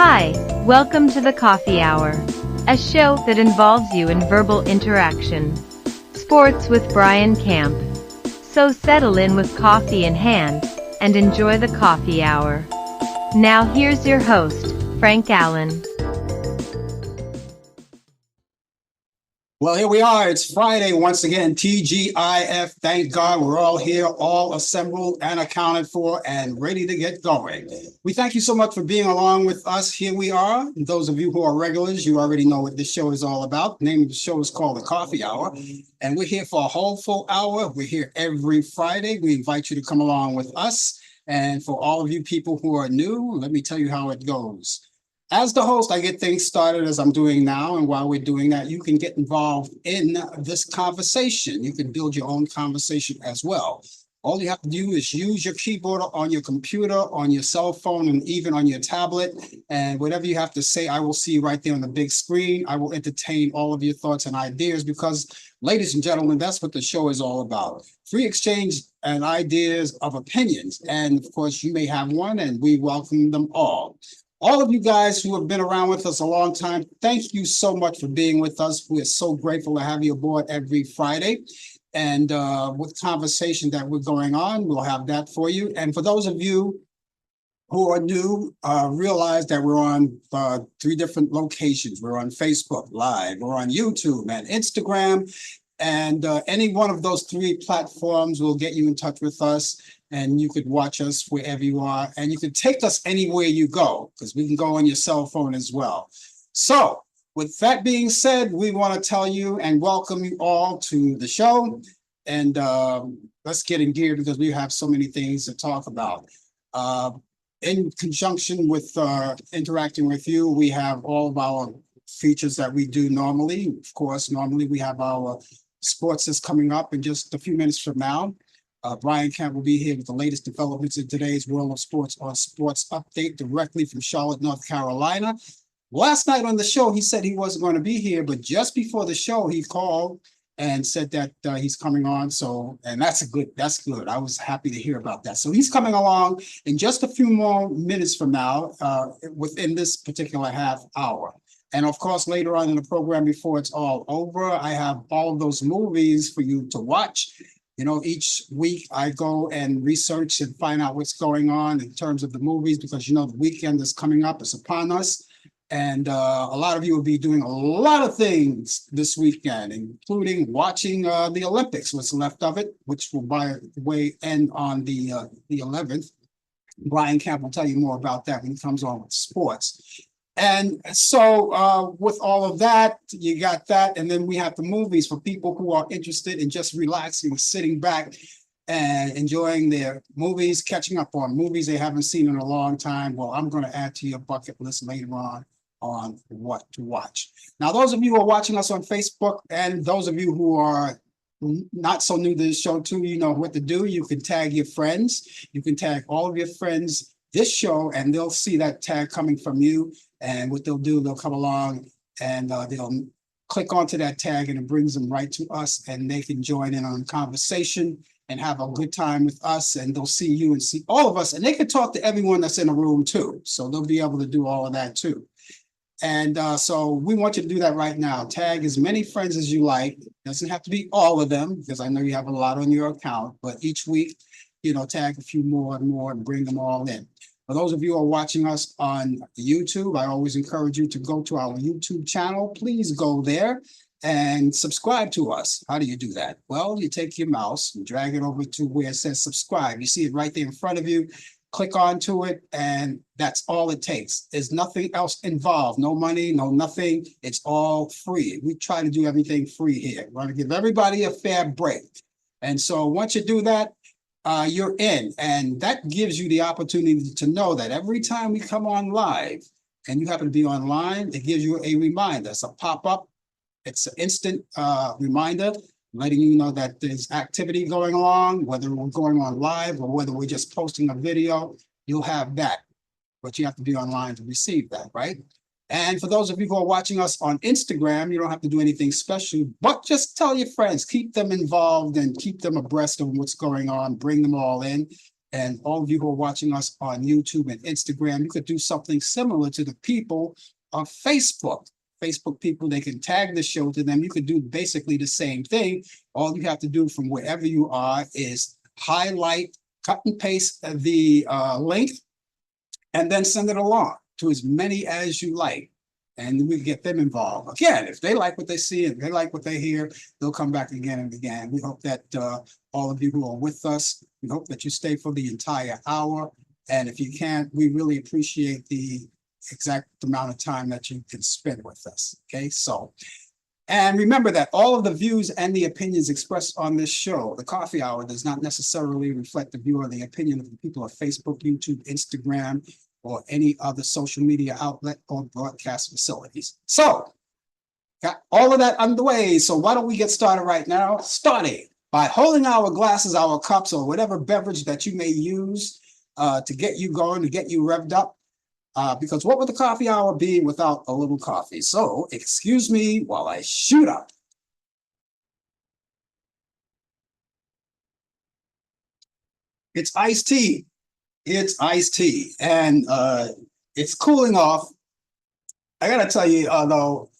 Hi, welcome to the Coffee Hour, a show that involves you in verbal interaction. Sports with Brian Camp. So settle in with coffee in hand and enjoy the Coffee Hour. Now here's your host, Frank Allan. Well, here we are. It's Friday once again. TGIF. Thank God we're all here, all assembled and accounted for and ready to get going. We thank you so much for being along with us. Here we are. And those of you who are regulars, you already know what this show is all about. The name of the show is called The Coffee Hour. And we're here for a whole full hour. We're here every Friday. We invite you to come along with us. And for all of you people who are new, let me tell you how it goes. As the host, I get things started as I'm doing now. And while we're doing that, you can get involved in this conversation. You can build your own conversation as well. All you have to do is use your keyboard on your computer, on your cell phone, and even on your tablet. And whatever you have to say, I will see right there on the big screen. I will entertain all of your thoughts and ideas because, ladies and gentlemen, that's what the show is all about. Free exchange and ideas of opinions. And of course, you may have one, and we welcome them all. All of you guys who have been around with us a long time, thank you so much for being with us. We're so grateful to have you aboard every Friday. And with conversation that we're going on, we'll have that for you. And for those of you who are new, realize that we're on 3 different locations. We're on Facebook Live, we're on YouTube and Instagram. And any one of those 3 platforms will get you in touch with us. And you could watch us wherever you are. And you can take us anywhere you go, because we can go on your cell phone as well. So with that being said, we want to tell you and welcome you all to the show. And let's get in gear because we have so many things to talk about. In conjunction with interacting with you, we have all of our features that we do normally. Of course, normally we have our sports that's coming up in just a few minutes from now. Brian Camp will be here with the latest developments in today's world of sports on Sports Update directly from Charlotte, North Carolina. Last night on the show, he said he wasn't going to be here, but just before the show, he called and said that he's coming on. So, and that's good. I was happy to hear about that. So he's coming along in just a few more minutes from now, within this particular half hour. And of course, later on in the program, before it's all over, I have all of those movies for you to watch. You know, each week I go and research and find out what's going on in terms of the movies, because, you know, the weekend is coming up, it's upon us. And a lot of you will be doing a lot of things this weekend, including watching the Olympics, what's left of it, which will, by the way, end on the 11th. Brian Camp will tell you more about that when he comes on with sports. And so with all of that, you got that. And then we have the movies for people who are interested in just relaxing, sitting back and enjoying their movies, catching up on movies they haven't seen in a long time. Well, I'm going to add to your bucket list later on what to watch. Now, those of you who are watching us on Facebook and those of you who are not so new to the show too, you know what to do. You can tag your friends. You can tag all of your friends this show, and they'll see that tag coming from you. And what they'll do, they'll come along and they'll click onto that tag, and it brings them right to us, and they can join in on the conversation and have a good time with us. And they'll see you and see all of us, and they can talk to everyone that's in the room too. So they'll be able to do all of that too. And so we want you to do that right now. Tag as many friends as you like. Doesn't have to be all of them, because I know you have a lot on your account, but each week, you know, tag a few more and more and bring them all in. For those of you who are watching us on YouTube, I always encourage you to go to our YouTube channel. Please go there and subscribe to us. How do you do that? Well, you take your mouse and drag it over to where it says subscribe. You see it right there in front of you. Click onto it, and that's all it takes. There's nothing else involved. No money, no nothing. It's all free. We try to do everything free here. We want to give everybody a fair break. And so once you do that, you're in, and that gives you the opportunity to know that every time we come on live and you happen to be online, it gives you a reminder. It's a pop-up. It's an instant reminder letting you know that there's activity going on, whether we're going on live or whether we're just posting a video. You'll have that, but you have to be online to receive that, right? And for those of you who are watching us on Instagram, you don't have to do anything special, but just tell your friends, keep them involved and keep them abreast of what's going on, bring them all in. And all of you who are watching us on YouTube and Instagram, you could do something similar to the people of Facebook. Facebook people, they can tag the show to them. You could do basically the same thing. All you have to do from wherever you are is highlight, cut and paste the link, and then send it along to as many as you like. And we get them involved. Again, if they like what they see and they like what they hear, they'll come back again and again. We hope that all of you who are with us, we hope that you stay for the entire hour. And if you can't, we really appreciate the exact amount of time that you can spend with us. Okay, so, and remember that all of the views and the opinions expressed on this show, the Coffee Hour, does not necessarily reflect the view or the opinion of the people of Facebook, YouTube, Instagram, or any other social media outlet or broadcast facilities. So, got all of that underway. So why don't we get started right now? Starting by holding our glasses, our cups, or whatever beverage that you may use to get you going, to get you revved up. Because what would the coffee hour be without a little coffee? So excuse me while I shoot up. It's iced tea. It's iced tea. And it's cooling off. I gotta tell you, though,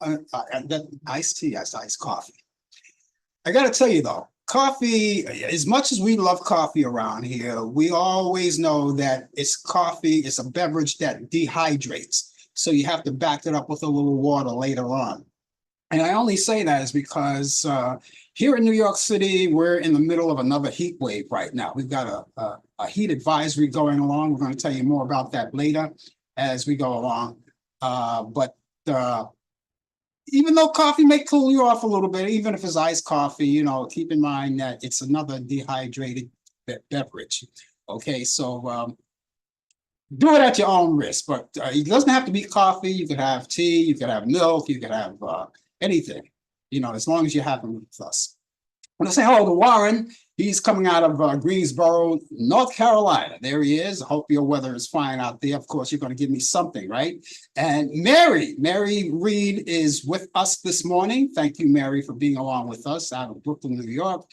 that iced tea, that's iced coffee. I gotta tell you though, coffee, as much as we love coffee around here, we always know that it's coffee, it's a beverage that dehydrates. So you have to back it up with a little water later on. And I only say that is because here in New York City, we're in the middle of another heat wave right now. We've got a heat advisory going along. We're going to tell you more about that later as we go along. But even though coffee may cool you off a little bit, even if it's iced coffee, you know, keep in mind that it's another dehydrated beverage. Okay, so do it at your own risk, but it doesn't have to be coffee. You could have tea, you could have milk, you could have anything, you know, as long as you have them with us. I want to say hello to Warren. He's coming out of Greensboro, North Carolina. There he is. I hope your weather is fine out there. Of course, you're going to give me something, right? And Mary Reed is with us this morning. Thank you, Mary, for being along with us out of Brooklyn, New York.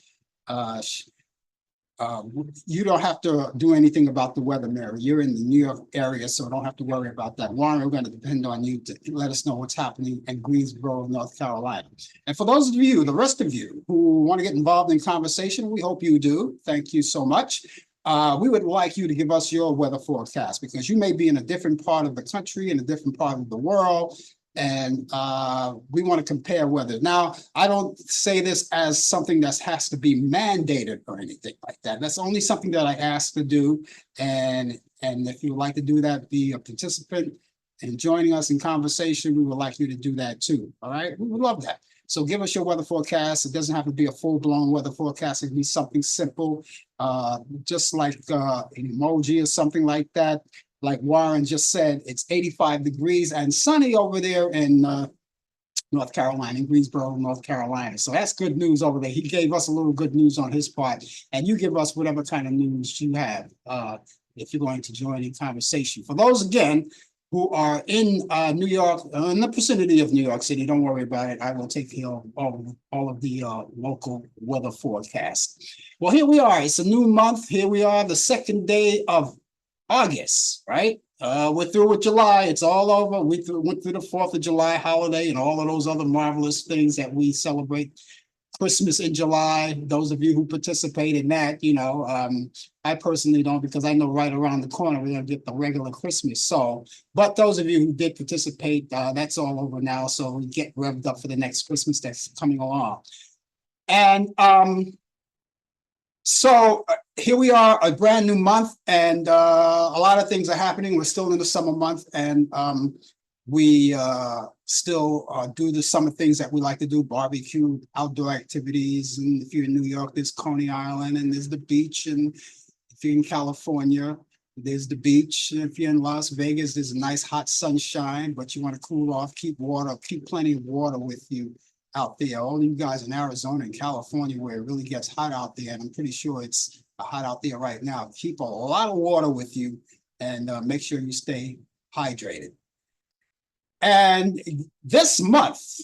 You don't have to do anything about the weather, Mary. You're in the New York area, so don't have to worry about that. Warren, we're going to depend on you to let us know what's happening in Greensboro, North Carolina. And for those of you, the rest of you who want to get involved in conversation, we hope you do. Thank you so much. We would like you to give us your weather forecast because you may be in a different part of the country, in a different part of the world, and we want to compare weather. Now, I don't say this as something that has to be mandated or anything like that. That's only something that I ask to do. And if you would like to do that, be a participant and joining us in conversation, we would like you to do that too. All right, we would love that. So give us your weather forecast. It doesn't have to be a full-blown weather forecast. It can be something simple, just like an emoji or something like that. Like Warren just said, it's 85 degrees and sunny over there in North Carolina, in Greensboro, North Carolina. So that's good news over there. He gave us a little good news on his part, and you give us whatever kind of news you have if you're going to join in conversation. For those, again, who are in New York, in the vicinity of New York City, don't worry about it. I will take care of all of the local weather forecasts. Well, here we are. It's a new month. Here we are, the second day of August, right? We're through with July. It's all over. We went through the 4th of July holiday and all of those other marvelous things that we celebrate. Christmas in July. Those of you who participate in that, you know, I personally don't because I know right around the corner we're going to get the regular Christmas. So, but those of you who did participate, that's all over now. So we get revved up for the next Christmas that's coming along. And so here we are, a brand new month, and a lot of things are happening. We're still in the summer month, and we still do the summer things that we like to do, barbecue, outdoor activities. And if you're in New York, there's Coney Island, and there's the beach. And if you're in California, there's the beach. And if you're in Las Vegas, there's a nice hot sunshine, but you want to cool off, keep plenty of water with you out there. All you guys in Arizona and California where it really gets hot out there, and I'm pretty sure it's hot out there right now. Keep a lot of water with you and make sure you stay hydrated. And this month,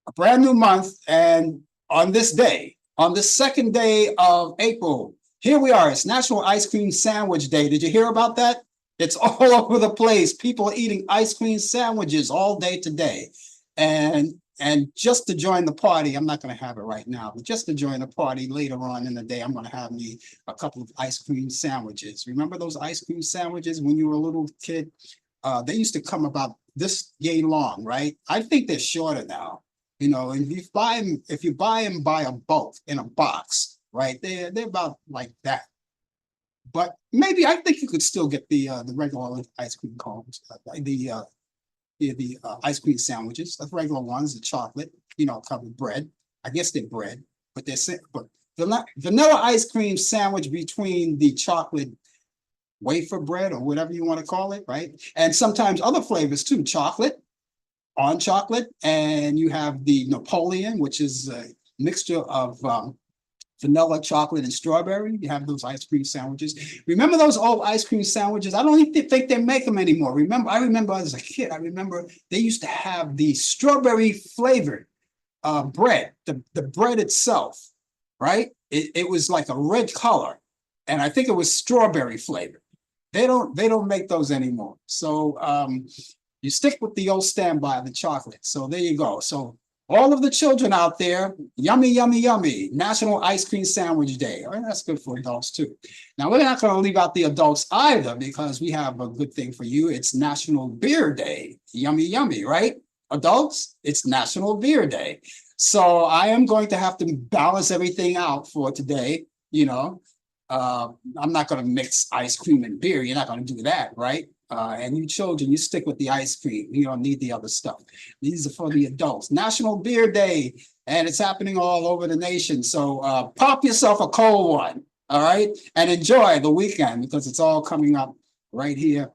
a brand new month, and on this day, on the second day of April Here we are. It's National Ice Cream Sandwich Day. Did you hear about that? It's all over the place. People are eating ice cream sandwiches all day today. And just to join the party, I'm not going to have it right now, but just to join the party later on in the day, I'm going to have me a couple of ice cream sandwiches. Remember those ice cream sandwiches when you were a little kid? They used to come about this yay long, right? I think they're shorter now. You know, and if you buy them by a bulk in a box, right? They're about like that. But maybe I think you could still get the regular ice cream cones, the ice cream sandwiches, the regular ones, the chocolate, covered bread. I guess they're bread, but but vanilla ice cream sandwich between the chocolate wafer bread or whatever you want to call it, right? And sometimes other flavors too, chocolate, on chocolate, and you have the Napoleon, which is a mixture of vanilla, chocolate, and strawberry. You have those ice cream sandwiches. Remember those old ice cream sandwiches? I don't even think they make them anymore. I remember as a kid, they used to have the strawberry flavored bread, the bread itself, right? It was like a red color, and I think it was strawberry flavored. They don't make those anymore. So you stick with the old standby, the chocolate. So there you go. So all of the children out there, yummy, yummy, yummy. National Ice Cream Sandwich Day. All right, that's good for adults too. Now, we're not going to leave out the adults either because we have a good thing for you. It's National Beer Day. Yummy, yummy, right? Adults, it's National Beer Day. So I am going to have to balance everything out for today. I'm not going to mix ice cream and beer. You're not going to do that, right? And you children, you stick with the ice cream. You don't need the other stuff. These are for the adults. National Beer Day, and it's happening all over the nation. So pop yourself a cold one, all right? And enjoy the weekend because it's all coming up right here.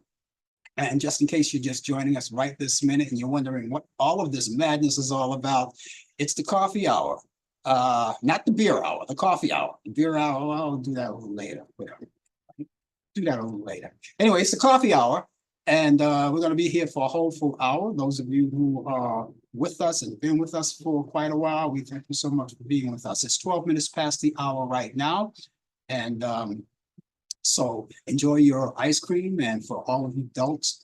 And just in case you're just joining us right this minute and you're wondering what all of this madness is all about, it's the coffee hour. Not the beer hour, the coffee hour. The beer hour, I'll do that a little later. Whatever. Do that a little later. Anyway, it's the coffee hour, and we're going to be here for a whole full hour. Those of you who are with us and been with us for quite a while, we thank you so much for being with us. It's 12 minutes past the hour right now, and so enjoy your ice cream, and for all of you adults,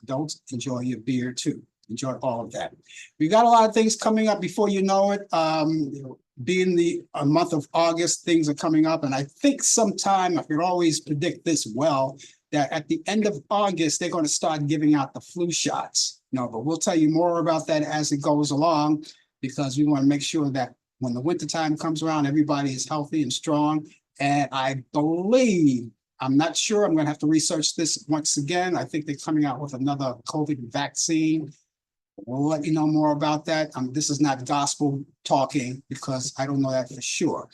enjoy your beer too. Enjoy all of that. We got a lot of things coming up before you know it. Being the month of August, things are coming up, and I think sometime I can always predict this well, that at the end of August they're going to start giving out the flu shots. But we'll tell you more about that as it goes along, because we want to make sure that when the winter time comes around, everybody is healthy and strong. And I believe, I'm not sure, I'm going to have to research this once again. I think they're coming out with another COVID vaccine. We'll let you know more about that. This is not gospel talking because I don't know that for sure.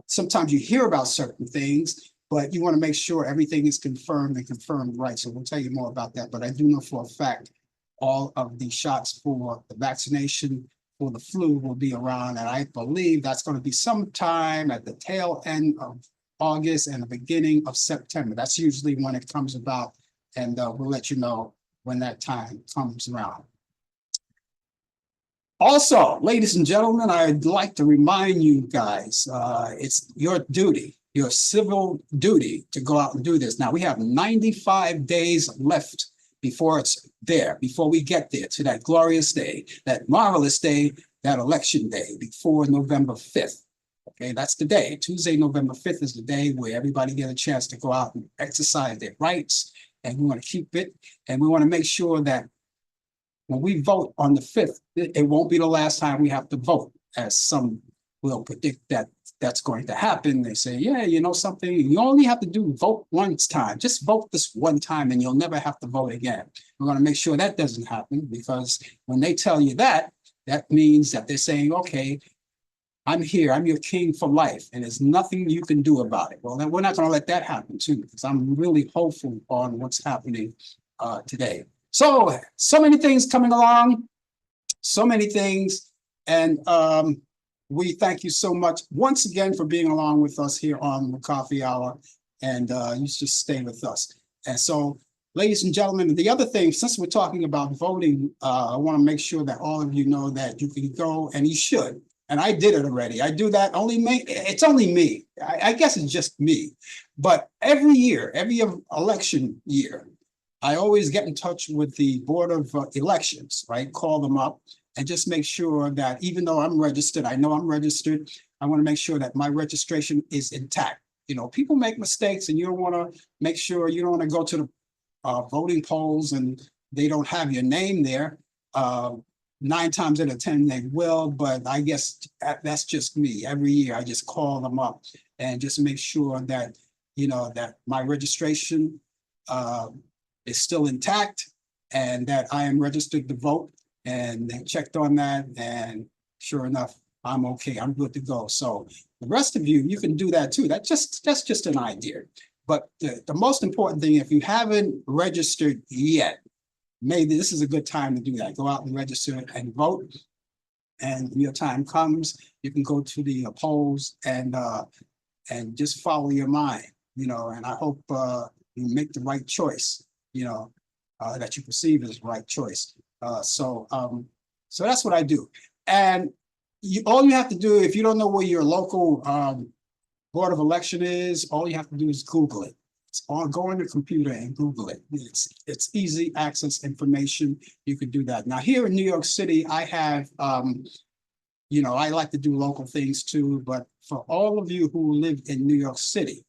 Sometimes you hear about certain things, but you want to make sure everything is confirmed and confirmed right. So we'll tell you more about that. But I do know for a fact all of the shots for the vaccination for the flu will be around. And I believe that's going to be sometime at the tail end of August and the beginning of September. That's usually when it comes about. And we'll let you know when that time comes around. Also, ladies and gentlemen, I'd like to remind you guys, it's your duty, your civil duty to go out and do this. Now, we have 95 days left before it's there, before we get there to that glorious day, that marvelous day, that election day, before November 5th. Okay, that's the day. Tuesday, November 5th is the day where everybody get a chance to go out and exercise their rights, and we want to keep it, and we want to make sure that when we vote on the 5th, it won't be the last time we have to vote, as some will predict that that's going to happen. They say, yeah, you know something, you only have to vote once time. Just vote this one time and you'll never have to vote again. We're going to make sure that doesn't happen, because when they tell you that, that means that they're saying, okay, I'm here, I'm your king for life, and there's nothing you can do about it. Well, then we're not going to let that happen too, because I'm really hopeful on what's happening today. So many things coming along, so many things. And we thank you so much once again for being along with us here on the Coffee Hour. And you just stay with us. And so, ladies and gentlemen, the other thing, since we're talking about voting, I want to make sure that all of you know that you can go, and you should, and I did it already. I do that only me. It's only me. I guess it's just me. But every year, every election year, I always get in touch with the Board of Elections, right? Call them up and just make sure that even though I'm registered, I know I'm registered, I want to make sure that my registration is intact. You know, people make mistakes and you don't want to make sure you don't want to go to the voting polls and they don't have your name there. 9 times out of 10 they will, but I guess that's just me. Every year I just call them up and just make sure that, you know, that my registration is still intact and that I am registered to vote, and they checked on that, and sure enough, I'm okay. I'm good to go. So the rest of you, you can do that too. That's just an idea. But the most important thing, if you haven't registered yet, maybe this is a good time to do that. Go out and register and vote. And when your time comes, you can go to the polls and just follow your mind, you know, and I hope you make the right choice, you know, that you perceive as the right choice. So that's what I do. And all you have to do, if you don't know where your local Board of Election is, all you have to do is Google it. It's on, go on your computer and Google it. It's easy access information. You could do that. Now here in New York City, I have, you know, I like to do local things too, but for all of you who live in New York City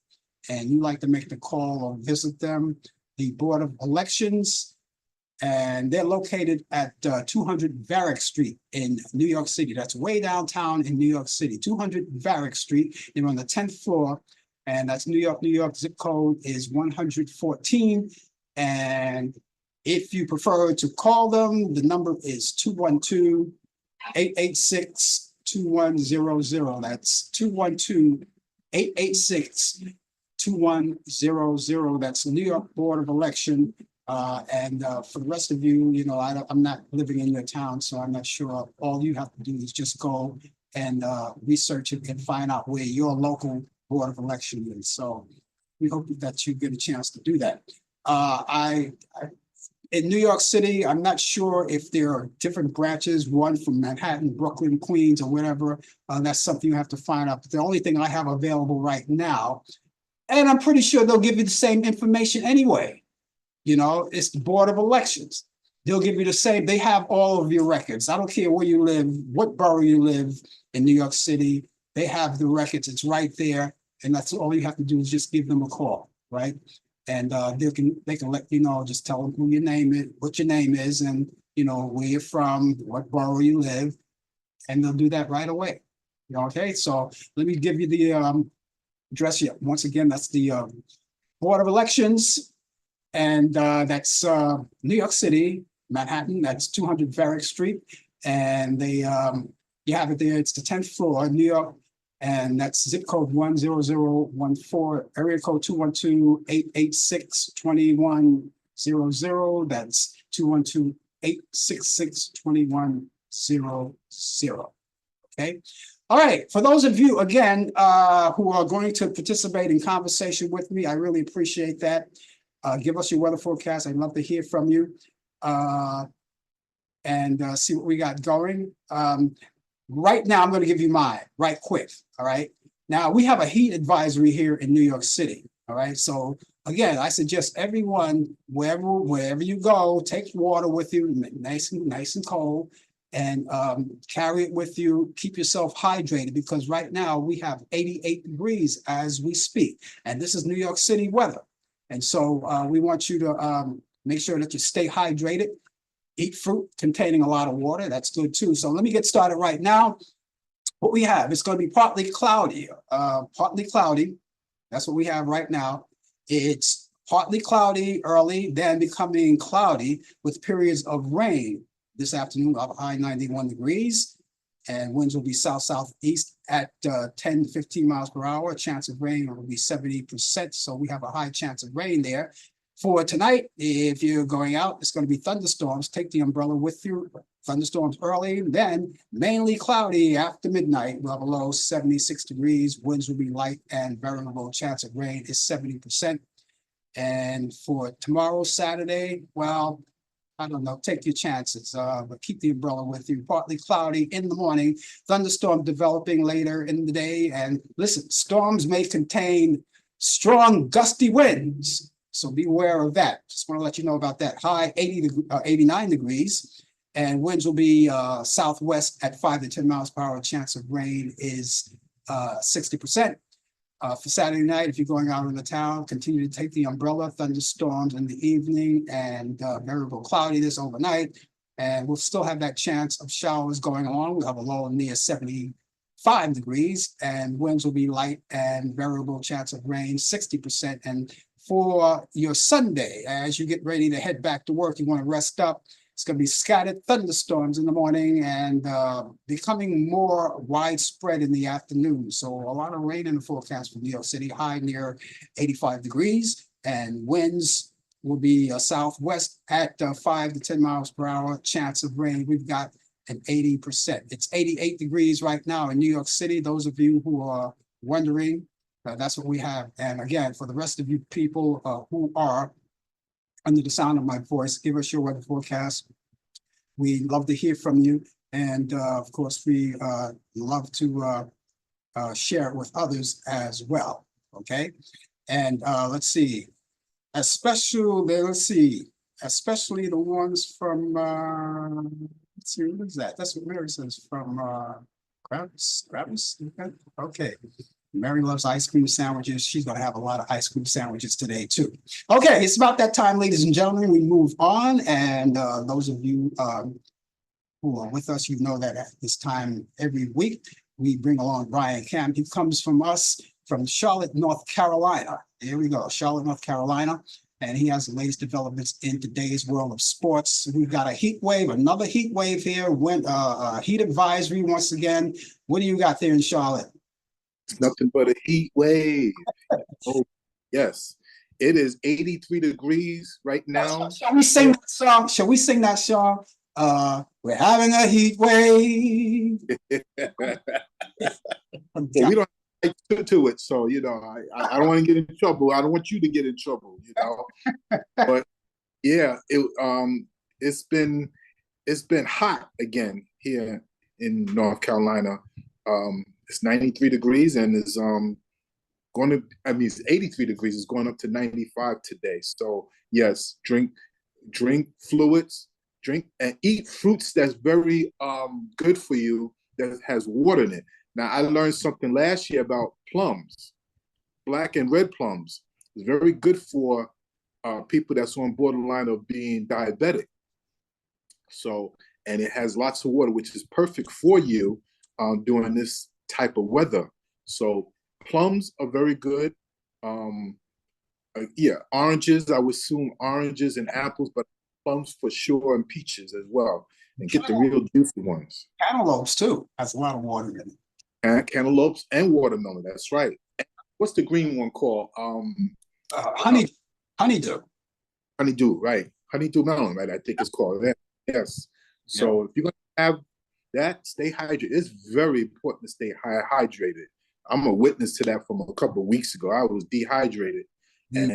and you like to make the call or visit them, the Board of Elections, and they're located at 200 Varick Street in New York City. That's way downtown in New York City, 200 Varick Street. You're on the 10th floor, and that's New York. New York zip code is 114. And if you prefer to call them, the number is 212-886-2100. That's 212-886-2100. That's New York Board of Election. And for the rest of you, you know, I'm not living in your town, so I'm not sure. All you have to do is just go and research it and find out where your local Board of Election is. So we hope that you get a chance to do that. In New York City, I'm not sure if there are different branches, one from Manhattan, Brooklyn, Queens, or whatever. That's something you have to find out. But the only thing I have available right now, and I'm pretty sure they'll give you the same information anyway. You know, it's the Board of Elections. They'll give you the same. They have all of your records. I don't care where you live, what borough you live in New York City. They have the records. It's right there. And that's all you have to do is just give them a call, right? And they can let you know, just tell them who your name is, what your name is, and, you know, where you're from, what borough you live, and they'll do that right away. You know, okay, so let me give you the address here. Once again, that's the Board of Elections. And that's New York City, Manhattan. That's 200 Varick Street, and they you have it there. It's the 10th floor, New York, and that's zip code 10014, area code 212-886-2100. That's 212-866-2100. Okay. All right. For those of you again who are going to participate in conversation with me, I really appreciate that. Give us your weather forecast. I'd love to hear from you and see what we got going. Right now, I'm going to give you mine right quick. All right. Now, we have a heat advisory here in New York City. All right. So, again, I suggest everyone, wherever you go, take water with you, nice and cold, and carry it with you. Keep yourself hydrated, because right now we have 88 degrees as we speak. And this is New York City weather. And so we want you to make sure that you stay hydrated, eat fruit containing a lot of water. That's good too. So let me get started right now. What we have, it's going to be partly cloudy. That's what we have right now. It's partly cloudy early, then becoming cloudy with periods of rain this afternoon of high 91 degrees. And winds will be south-southeast at 10 to 15 miles per hour. Chance of rain will be 70%. So we have a high chance of rain there. For tonight, if you're going out, it's going to be thunderstorms. Take the umbrella with you. Thunderstorms early, then mainly cloudy after midnight. We'll have a low 76 degrees. Winds will be light and very low chance of rain is 70%. And for tomorrow, Saturday, well, I don't know, take your chances, but keep the umbrella with you. Partly cloudy in the morning, thunderstorm developing later in the day. And listen, storms may contain strong gusty winds, so beware of that. Just want to let you know about that. High 89 degrees, and winds will be southwest at 5 to 10 miles per hour. Chance of rain is 60%. For Saturday night, if you're going out in the town, continue to take the umbrella. Thunderstorms in the evening and variable cloudiness overnight. And we'll still have that chance of showers going on. We'll have a low near 75 degrees, and winds will be light and variable chance of rain 60%. And for your Sunday, as you get ready to head back to work, you want to rest up. It's going to be scattered thunderstorms in the morning and becoming more widespread in the afternoon. So a lot of rain in the forecast for New York City, high near 85 degrees, and winds will be southwest at 5 to 10 miles per hour. Chance of rain, we've got an 80%. It's 88 degrees right now in New York City. Those of you who are wondering, that's what we have. And again, for the rest of you people who are under the sound of my voice, give us your weather forecast. We love to hear from you. And of course, we love to share it with others as well. Okay. And let's see, especially the ones from, let's see, what is that? That's what Mary says, from Gravis. Okay. Mary loves ice cream sandwiches. She's going to have a lot of ice cream sandwiches today, too. Okay, it's about that time, ladies and gentlemen. We move on. And those of you who are with us, you know that at this time every week, we bring along Brian Camp. He comes from us from Charlotte, North Carolina. Here we go, Charlotte, North Carolina. And he has the latest developments in today's world of sports. We've got a heat wave, another heat wave here. Heat advisory once again. What do you got there in Charlotte? Nothing but a heat wave. Oh, yes. It is 83 degrees right now. Shall we sing that song? Shall we sing that song? We're having a heat wave. Well, we don't like to it, so you know, I don't want to get in trouble. I don't want you to get in trouble, you know. But yeah, it's been hot again here in North Carolina. It's 93 degrees and is it's 83 degrees. It's going up to 95 today. So yes, drink fluids, drink and eat fruits that's very good for you, that has water in it. Now I learned something last year about plums, black and red plums. It's very good for people that's on borderline of being diabetic. So, and it has lots of water, which is perfect for you during this type of weather. So plums are very good. Yeah, oranges, I would assume oranges and apples, but plums for sure, and peaches as well. And get the real juicy ones. Cantaloupes too, has a lot of water in it. And cantaloupes and watermelon, that's right. And what's the green one called? Honeydew. Honeydew, right. Honeydew melon, right, I think it's called that. Yes. So if you're going to have that, stay hydrated. It's very important to stay hydrated. I'm a witness to that from a couple of weeks ago. I was dehydrated, and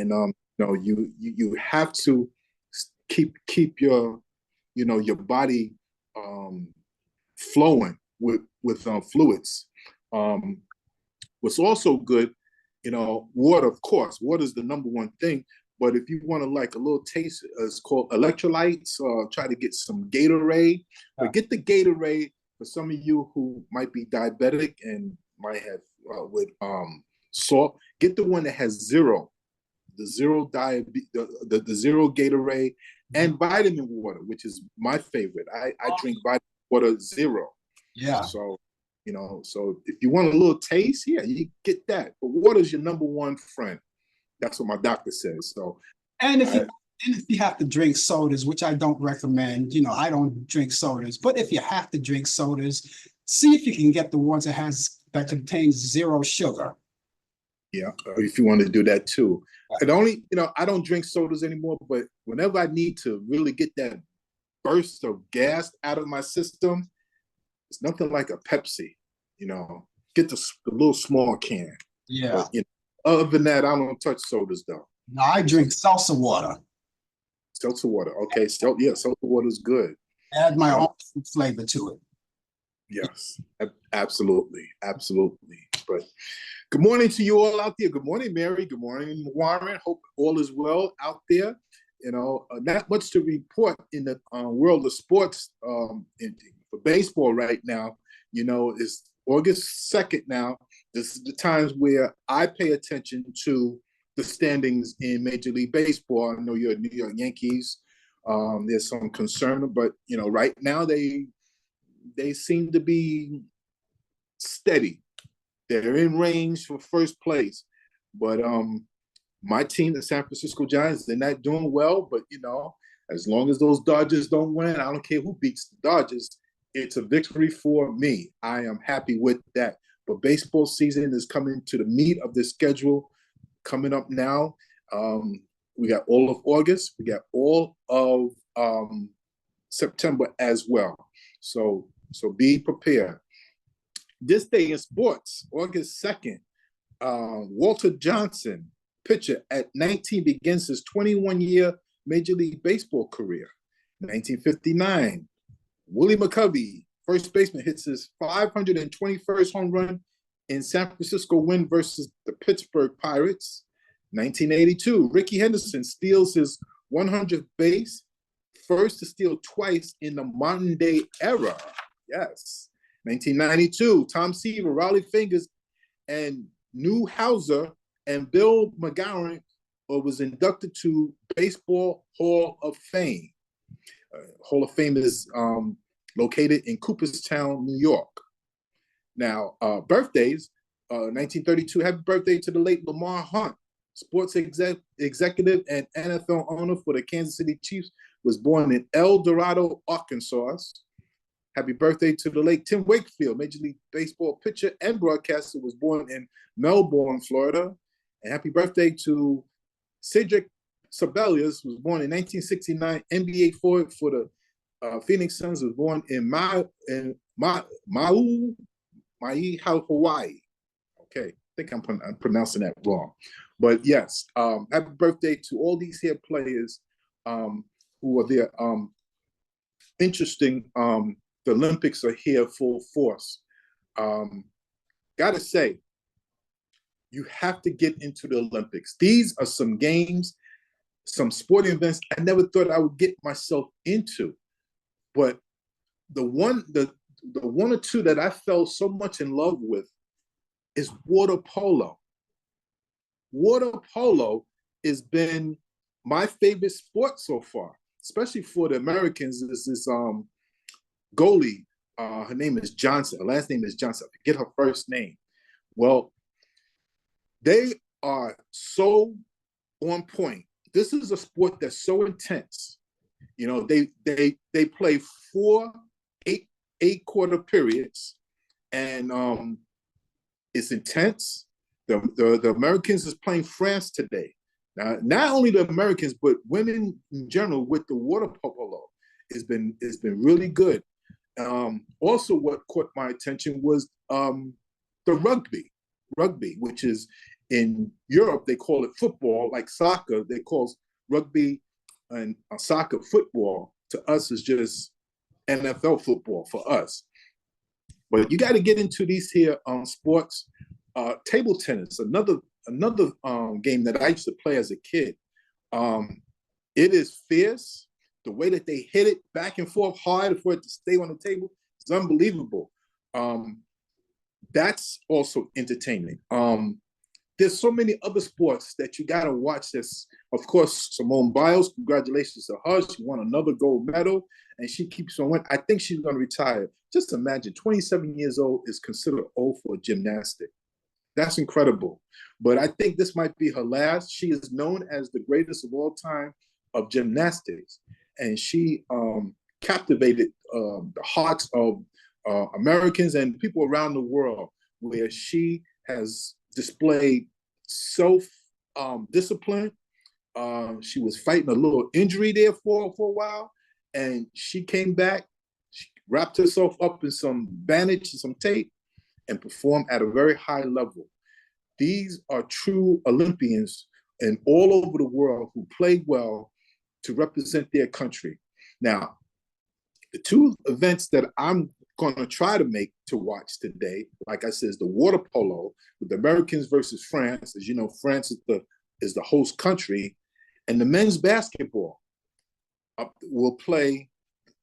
you have to keep your your body flowing with fluids. What's also good, water. Of course, water is the number one thing. But if you want to like a little taste, it's called electrolytes. Try to get some Gatorade. But get the Gatorade for some of you who might be diabetic and might have with salt. Get the one that has zero, the zero the zero Gatorade, and vitamin water, which is my favorite. I drink vitamin water zero. Yeah. So so if you want a little taste, yeah, you get that. But water's your number one friend. That's what my doctor says. So, and if you have to drink sodas, which I don't recommend, I don't drink sodas, but if you have to drink sodas, see if you can get the ones that contains zero sugar. Yeah, if you want to do that too. And only, I don't drink sodas anymore, but whenever I need to really get that burst of gas out of my system, it's nothing like a Pepsi. Get the little small can. Yeah. But, other than that, I don't touch sodas though. No, I drink salsa water. Seltzer water. Okay. Seltzer water is good. Add my own flavor to it. Yes, absolutely. Absolutely. But good morning to you all out there. Good morning, Mary. Good morning, Warren. Hope all is well out there. Not much to report in the world of sports for baseball right now. It's August 2nd now. This is the times where I pay attention to the standings in Major League Baseball. I know you're New York Yankees. There's some concern, but right now they seem to be steady. They're in range for first place, but my team, the San Francisco Giants, they're not doing well. But as long as those Dodgers don't win, I don't care who beats the Dodgers. It's a victory for me. I am happy with that. But baseball season is coming to the meat of the schedule coming up now. We got all of August. We got all of September as well. So be prepared. This day in sports, August 2nd, Walter Johnson, pitcher at 19, begins his 21-year Major League Baseball career. 1959, Willie McCovey, first baseman, hits his 521st home run in San Francisco win versus the Pittsburgh Pirates. 1982, Rickey Henderson steals his 100th base, first to steal twice in the modern day era. Yes. 1992, Tom Seaver, Raleigh Fingers, and Newhouser and Bill McGowan was inducted to Baseball Hall of Fame. Hall of Fame is located in Cooperstown, New York. Now, birthdays, 1932, happy birthday to the late Lamar Hunt, sports executive and NFL owner for the Kansas City Chiefs, was born in El Dorado, Arkansas. Happy birthday to the late Tim Wakefield, Major League Baseball pitcher and broadcaster, was born in Melbourne, Florida. And happy birthday to Cedric Sebelius, was born in 1969, NBA forward for the Phoenix Suns, was born in Maui, Hawaii. Okay, I think I'm pronouncing that wrong. But yes, happy birthday to all these here players who are there. Interesting. The Olympics are here full force. Gotta say, you have to get into the Olympics. These are some games, some sporting events I never thought I would get myself into. But the one or two that I fell so much in love with is water polo. Water polo has been my favorite sport so far, especially for the Americans. Is this goalie, her name is Johnson. Her last name is Johnson. I forget her first name. Well, they are so on point. This is a sport that's so intense. They play 4 eight-quarter periods, and it's intense. The Americans is playing France today. Now, not only the Americans, but women in general with the water polo has been really good. Also, what caught my attention was the rugby, which is in Europe, they call it football, like soccer. They call rugby and soccer football. To us, is just NFL football for us. But you got to get into these here sports. Table tennis, another game that I used to play as a kid. It is fierce. The way that they hit it back and forth hard for it to stay on the table is unbelievable. That's also entertaining. There's so many other sports that you got to watch. This, of course, Simone Biles. Congratulations to her. She won another gold medal, and she keeps on winning. I think she's going to retire. Just imagine, 27 years old is considered old for gymnastics. That's incredible. But I think this might be her last. She is known as the greatest of all time of gymnastics. And she captivated the hearts of Americans and people around the world, where she has displayed self-discipline. She was fighting a little injury there for a while, and she came back. She wrapped herself up in some bandage and some tape and performed at a very high level. These are true Olympians and all over the world who play well to represent their country. Now, the two events that I'm going to try to make to watch today, like I said, is the water polo with the Americans versus France. As you know, France is the host country, and the men's basketball will play.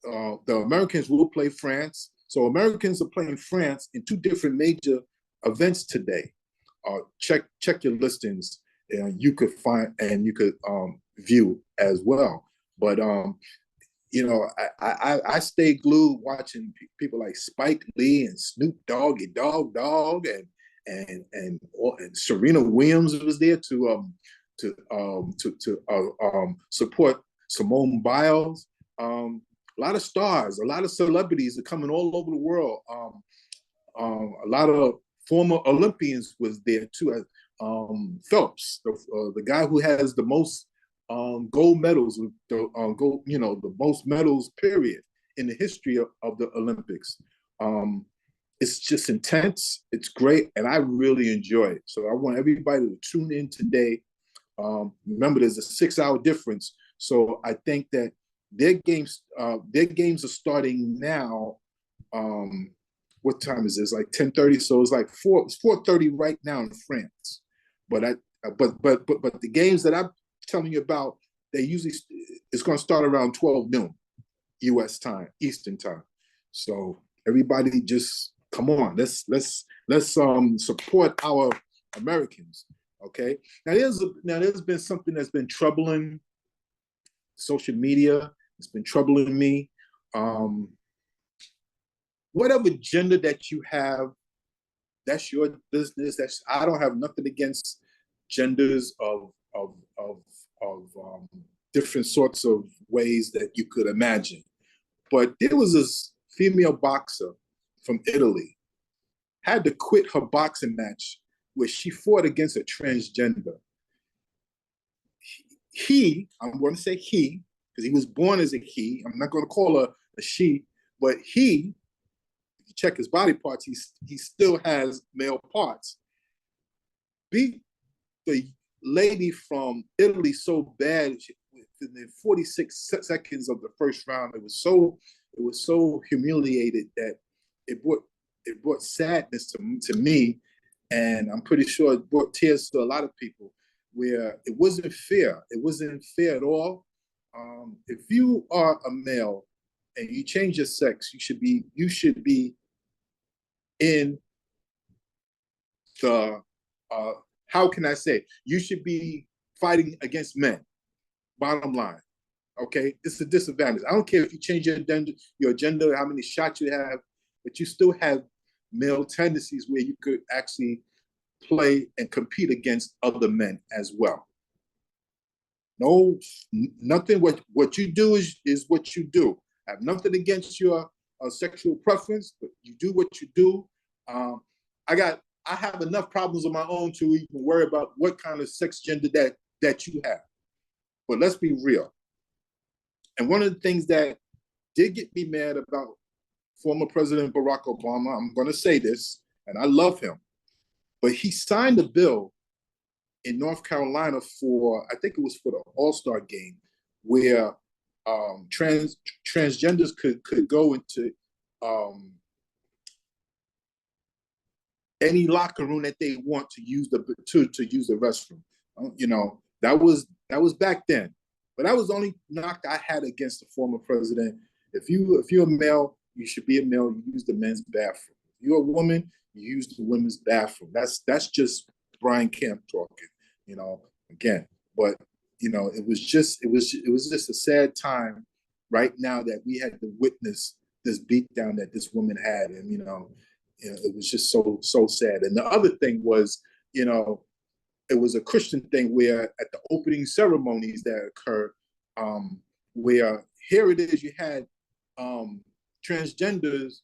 The Americans will play France. So Americans are playing France in two different major events today. Check your listings, and you could find and you could view as well. But you know, I stay glued watching people like Spike Lee and Snoop Doggy Dogg and Serena Williams was there to support Simone Biles. A lot of stars, a lot of celebrities are coming all over the world. A lot of former Olympians was there too. Phelps, the guy who has the most gold medals, the most medals period in the history of the Olympics. It's just intense. It's great, and I really enjoy it. So I want everybody to tune in today. Remember, there's a 6-hour difference, so I think that their games are starting now. What time is this? Like 10:30. So it's like 4:30 right now in France. But the games that I'm telling you about, they usually it's going to start around 12 noon U.S. time, Eastern time. So everybody, just come on. Let's support our Americans. Okay. Now there's been something that's been troubling social media. It's been troubling me. Whatever gender that you have, that's your business. I don't have nothing against genders of different sorts of ways that you could imagine. But there was this female boxer from Italy, had to quit her boxing match where she fought against a transgender. I'm going to say he, because he was born as a he. I'm not going to call her a she, but he, if you check his body parts, he still has male parts. Beat the lady from Italy so bad within 46 seconds of the first round. It was so humiliated that it brought sadness to me, and I'm pretty sure it brought tears to a lot of people, where it wasn't fair. It wasn't fair at all. If you are a male and you change your sex, you should be in the how can I say? You should be fighting against men. Bottom line, okay? It's a disadvantage. I don't care if you change your gender, how many shots you have, but you still have male tendencies where you could actually play and compete against other men as well. No, nothing. What you do is what you do. I have nothing against your sexual preference, but you do what you do. I have enough problems of my own to even worry about what kind of sex gender that you have. But let's be real. And one of the things that did get me mad about former President Barack Obama, I'm going to say this, and I love him, but he signed a bill in North Carolina for, I think it was for the All-Star game, where transgenders could go into any locker room that they want to use the restroom. You know, that was back then. But that was the only knock I had against the former president. If you're a male, you should be a male. You use the men's bathroom. If you're a woman, you use the women's bathroom. That's just Brian Kemp talking. You know, again. But you know, it was just a sad time right now that we had to witness this beatdown that this woman had, and you know, it was just so sad. And the other thing was, you know, it was a Christian thing where at the opening ceremonies that occurred, where here it is, you had transgenders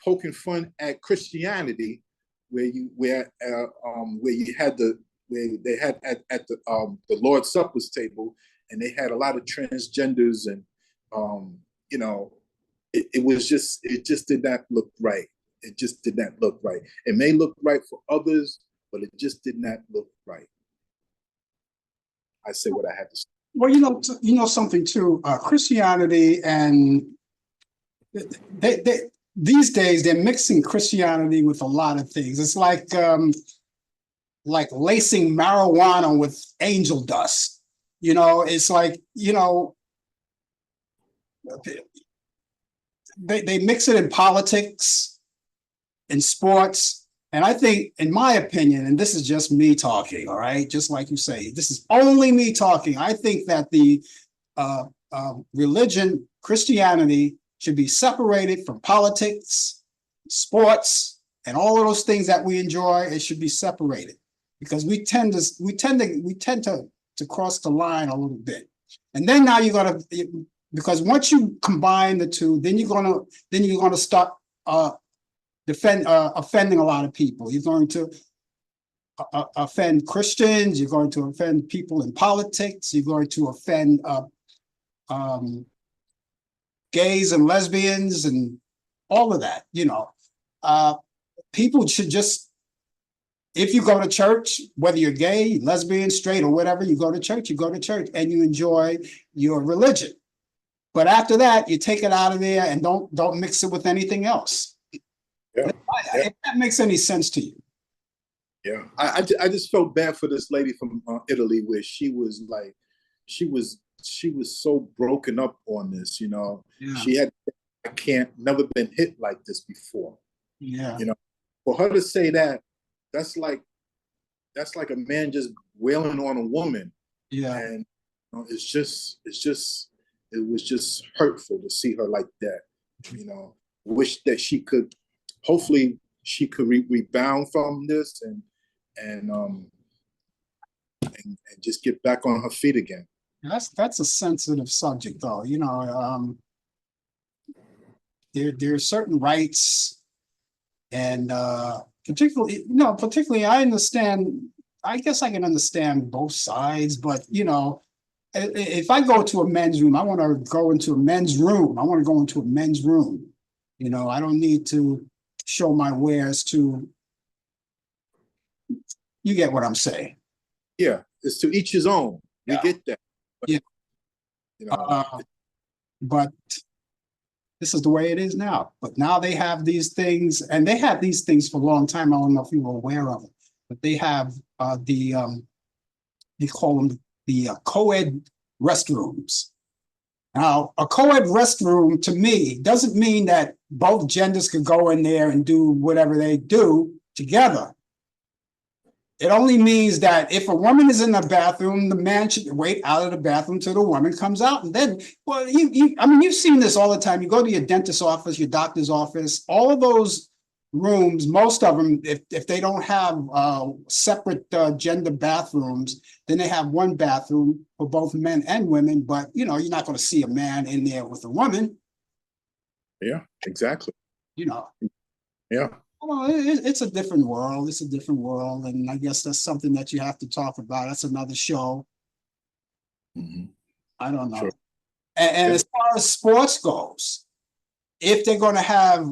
poking fun at Christianity, where they had at the Lord's Supper's table, and they had a lot of transgenders, and you know, it just did not look right. It just did not look right. It may look right for others, but it just did not look right. I say what I had to say. Well, you know something too. Christianity and they these days they're mixing Christianity with a lot of things. It's like lacing marijuana with angel dust. You know, it's like, they mix it in politics, in sports. And I think, in my opinion, and this is just me talking, all right, just like you say, this is only me talking. I think that the religion, Christianity, should be separated from politics, sports, and all of those things that we enjoy. It should be separated because we tend to cross the line a little bit. And then now you're gonna, because once you combine the two, then you're gonna start offending a lot of people. You're going to offend Christians. You're going to offend people in politics. You're going to offend um, gays and lesbians and all of that. People should just, if you go to church, whether you're gay, lesbian, straight, or whatever, you go to church, and you enjoy your religion. But after that, you take it out of there and don't mix it with anything else. Yeah. If that makes any sense to you. Yeah, I just felt bad for this lady from Italy, where she was so broken up on this. Yeah. She had never been hit like this before. Yeah. For her to say that, that's like a man just wailing on a woman. Yeah. And it was just hurtful to see her like that. Wish that hopefully she could rebound from this and just get back on her feet again. That's a sensitive subject, though. There are certain rights, and particularly, I understand. I guess I can understand both sides, but if I go to a men's room, I want to go into a men's room. I want to go into a men's room. I don't need to show my wares to. You get what I'm saying? Yeah, it's to each his own. We get that. Yeah. But this is the way it is now. But now they have these things, and they had these things for a long time. I don't know if you were aware of it, but they have they call them the co-ed restrooms. Now, a co-ed restroom to me doesn't mean that both genders could go in there and do whatever they do together. It only means that if a woman is in the bathroom, the man should wait out of the bathroom till the woman comes out. And then, well, you've seen this all the time. You go to your dentist's office, your doctor's office, all of those rooms, most of them, if they don't have separate gender bathrooms, then they have one bathroom for both men and women. But, you're not going to see a man in there with a woman. Yeah, exactly. Yeah. Well, it's a different world. It's a different world. And I guess that's something that you have to talk about. That's another show. Mm-hmm. I don't know. Sure. And as far as sports goes, if they're going to have,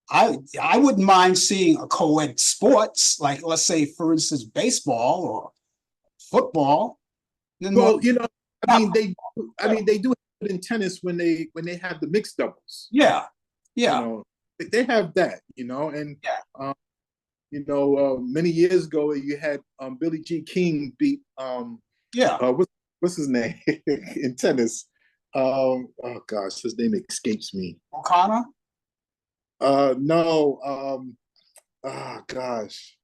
I wouldn't mind seeing a co-ed sports, like let's say, for instance, baseball or football. Well, they do it in tennis when they have the mixed doubles. Yeah. They have that, and many years ago you had Billie Jean King beat what's his name in tennis? Oh gosh, his name escapes me. O'Connor? No. Gosh,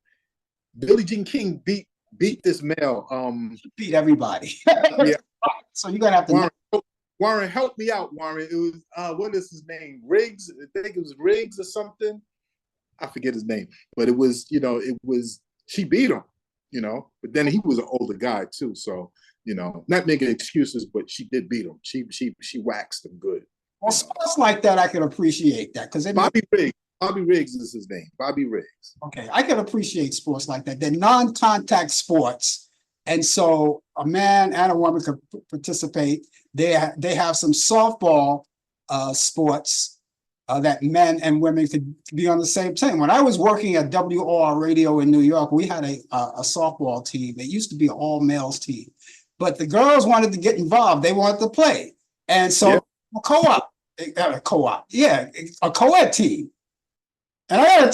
Billie Jean King beat this male. Beat everybody. Yeah. So you're gonna have to. Warren, help me out, Warren. It was what is his name? Riggs? I think it was Riggs or something. I forget his name, but it was she beat him, But then he was an older guy too, so not making excuses, but she did beat him. She waxed him good. Well, sports like that, I can appreciate that because Bobby Riggs. Bobby Riggs is his name. Bobby Riggs. Okay, I can appreciate sports like that. They're non-contact sports, and so a man and a woman could participate. They have some softball sports that men and women could be on the same team. When I was working at WOR Radio in New York, we had a softball team. It used to be an all-males team. but the girls wanted to get involved. They wanted to play. And so Yeah. a co-op, yeah, a co-ed team. And I gotta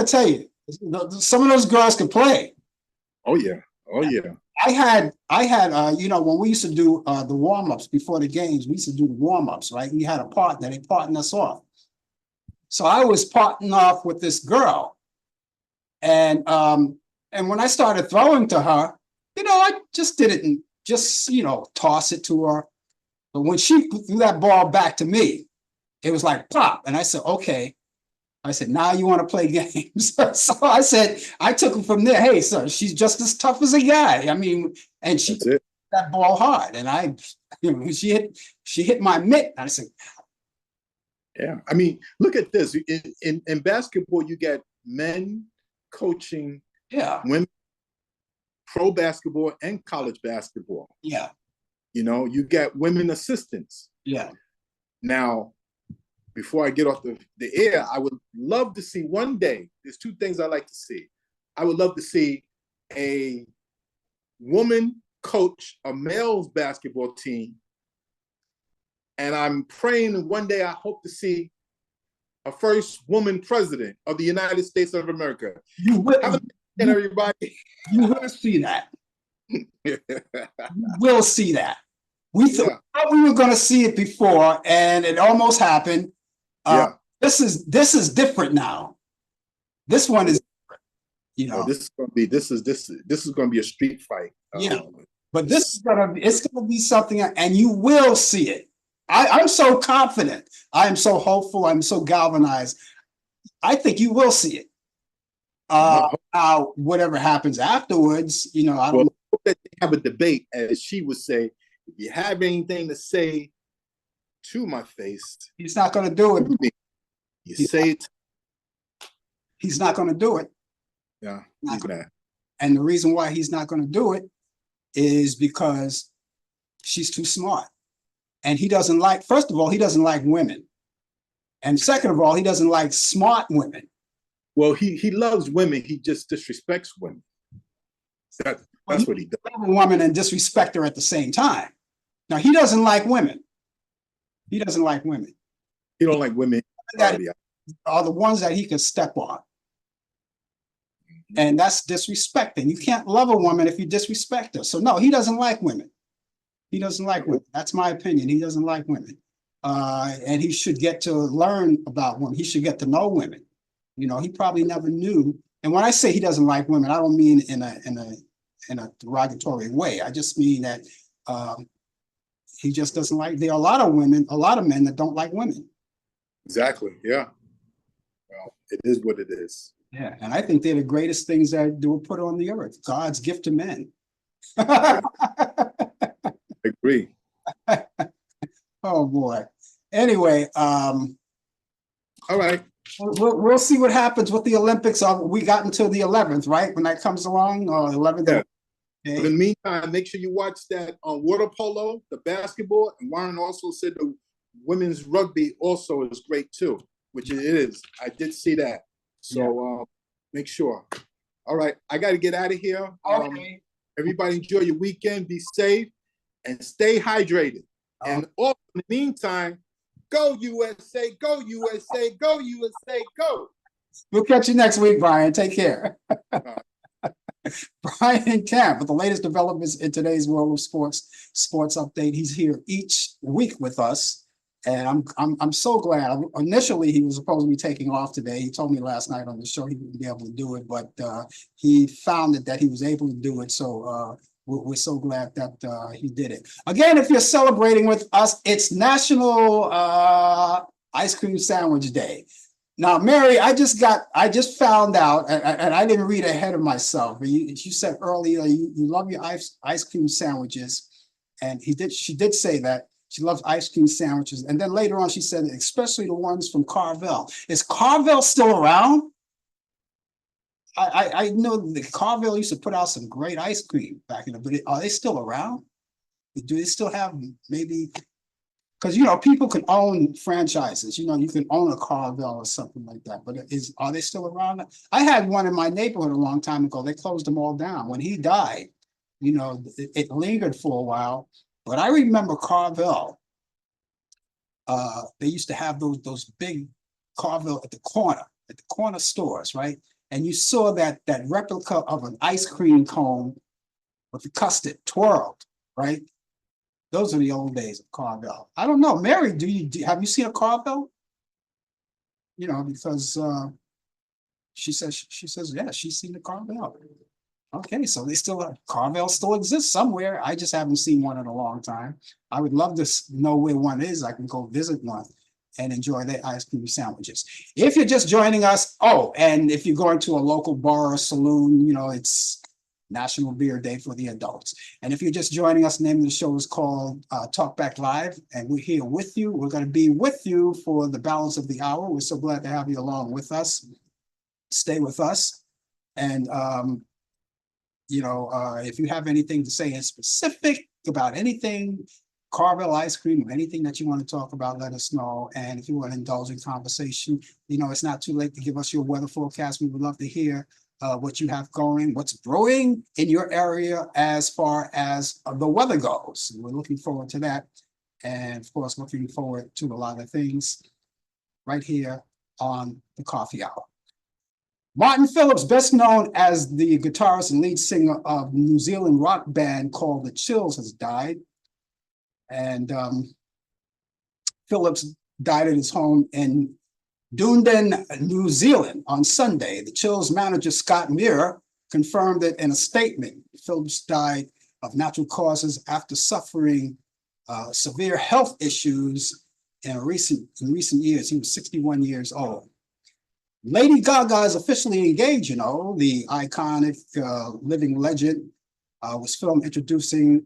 tell you, some of those girls could play. Oh yeah. Oh yeah. I had, when we used to do the warm-ups before the games, we used to do the warm-ups, right? We had a partner, they partnered us off. So I was partnered off with this girl. And when I started throwing to her, I just did it and just, toss it to her. But when she threw that ball back to me, it was like pop. And I said, okay. I said, now you want to play games. So I said, I took it from there. Hey, sir, she's just as tough as a guy. I mean, and she hit that ball hard. And she hit my mitt. I said, yeah. I mean, look at this. In basketball, you get men coaching women, pro basketball and college basketball. Yeah. You get women assistants. Yeah. Now, before I get off the air, I would love to see one day, there's two things I like to see. I would love to see a woman coach a male's basketball team. And I'm praying one day I hope to see a first woman president of the United States of America. You will, everybody. You will see that. You will see that. We thought we were going to see it before, and it almost happened. This is different now. This one is different, this is going to be a street fight. But this is going to be something, and you will see it. I'm so confident. I'm so hopeful. I'm so galvanized. I think you will see it. Whatever happens afterwards, I don't hope that they have a debate, as she would say. If you have anything to say to my face, he's not going to do it. You say it. He's not going to do it. Yeah, he's not. And the reason why he's not going to do it is because she's too smart. And he doesn't like, first of all, he doesn't like women. And second of all, he doesn't like smart women. Well, he loves women. He just disrespects women. That's what he does. Love a woman and disrespect her at the same time. Now, he doesn't like women. He doesn't like women. He don't like women. That are the ones that he can step on. And that's disrespecting. You can't love a woman if you disrespect her. So no, he doesn't like women. He doesn't like women. That's my opinion. He doesn't like women. And he should get to learn about women. He should get to know women. He probably never knew. And when I say he doesn't like women, I don't mean in a derogatory way. I just mean that he just doesn't like. There are a lot of men that don't like women. Exactly. Yeah. Well, it is what it is. Yeah, and I think they're the greatest things that were put on the earth. God's gift to men. I agree. Oh boy. Anyway, all right. We'll see what happens with the Olympics. We got until the 11th, right? When that comes along, 11th. Yeah. Okay. In the meantime, make sure you watch that water polo, the basketball, and Warren also said the women's rugby also is great too, which it is. I did see that. So make sure. All right, I got to get out of here. Okay. Everybody enjoy your weekend. Be safe and stay hydrated. And also in the meantime, go USA, go USA, go USA, go. We'll catch you next week, Brian. Take care. Brian Camp with the latest developments in today's world of sports update. He's here each week with us. And I'm so glad. Initially, he was supposed to be taking off today. He told me last night on the show he wouldn't be able to do it, but he found it that he was able to do it. So we're so glad that he did it. Again, if you're celebrating with us, it's National Ice Cream Sandwich Day. Now, Mary, I just found out, and I didn't read ahead of myself. But you said earlier you love your ice cream sandwiches, and she did say that. She loves ice cream sandwiches. And then later on, she said, especially the ones from Carvel. Is Carvel still around? I know that Carvel used to put out some great ice cream back in the day. Are they still around? Do they still have maybe? Because, people can own franchises. You can own a Carvel or something like that. But are they still around? I had one in my neighborhood a long time ago. They closed them all down. When he died, it lingered for a while. But I remember Carvel. They used to have those big Carvel at the corner stores, right? And you saw that replica of an ice cream cone with the custard twirled, right? Those are the old days of Carvel. I don't know, Mary. Have you seen a Carvel? Because she says yeah, she's seen the Carvel. Okay, so Carvel still exists somewhere. I just haven't seen one in a long time. I would love to know where one is. I can go visit one and enjoy their ice cream sandwiches. If you're just joining us, and if you're going to a local bar or saloon, it's National Beer Day for the adults. And if you're just joining us, the name of the show is called Talk Back Live, and we're here with you. We're going to be with you for the balance of the hour. We're so glad to have you along with us. Stay with us. And, if you have anything to say in specific about anything, Carvel ice cream, or anything that you want to talk about, let us know. And if you want to indulge in conversation, it's not too late to give us your weather forecast. We would love to hear what you have going, what's brewing in your area as far as the weather goes. We're looking forward to that. And of course, looking forward to a lot of things right here on the Coffee Hour. Martin Phillips, best known as the guitarist and lead singer of New Zealand rock band called The Chills, has died. And Phillips died at his home in Dunedin, New Zealand on Sunday. The Chills manager, Scott Meara, confirmed it in a statement. Phillips died of natural causes after suffering severe health issues in recent years. He was 61 years old. Lady Gaga is officially engaged, the iconic living legend was filmed introducing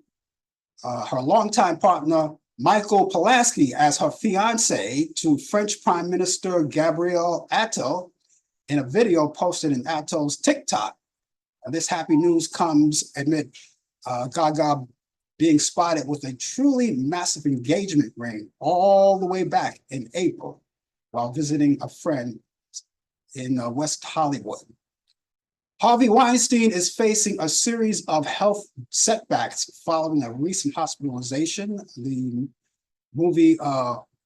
her longtime partner, Michael Pulaski, as her fiance to French Prime Minister Gabriel Attal in a video posted in Attal's TikTok. This happy news comes amid Gaga being spotted with a truly massive engagement ring all the way back in April while visiting a friend in West Hollywood. Harvey Weinstein is facing a series of health setbacks following a recent hospitalization. The movie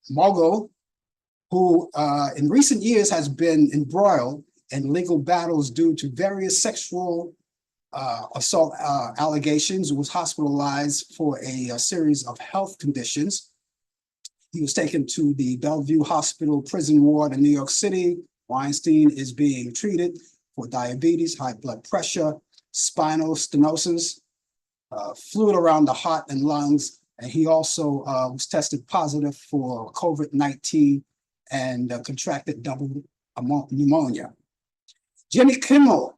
mogul, who in recent years has been embroiled in legal battles due to various sexual assault allegations, was hospitalized for a series of health conditions. He was taken to the Bellevue Hospital prison ward in New York City. Weinstein is being treated for diabetes, high blood pressure, spinal stenosis, fluid around the heart and lungs, and he also was tested positive for COVID-19 and contracted double pneumonia. Jimmy Kimmel,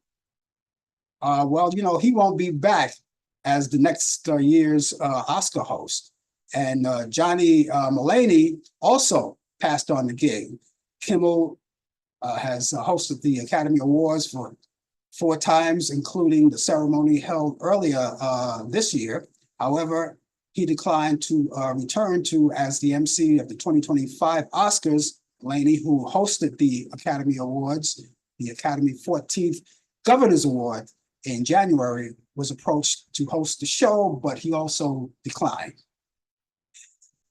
he won't be back as the next year's Oscar host. And Johnny Mulaney also passed on the gig. Kimmel has hosted the Academy Awards for 4 times, including the ceremony held earlier this year. However, he declined to return as the MC of the 2025 Oscars. Mulaney, who hosted the Academy Awards, the Academy 14th Governor's Award in January, was approached to host the show, but he also declined.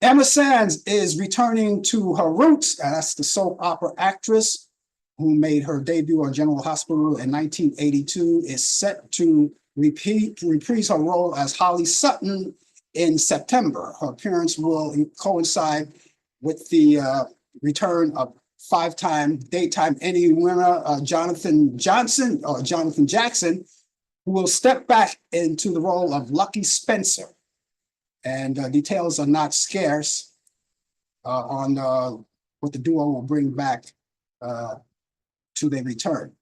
Emma Sands is returning to her roots, and that's the soap opera actress who made her debut on General Hospital in 1982, is set to reprise her role as Holly Sutton in September. Her appearance will coincide with the return of 5-time daytime Emmy winner Jonathan Jackson, who will step back into the role of Lucky Spencer. And details are not scarce on what the duo will bring back to their return.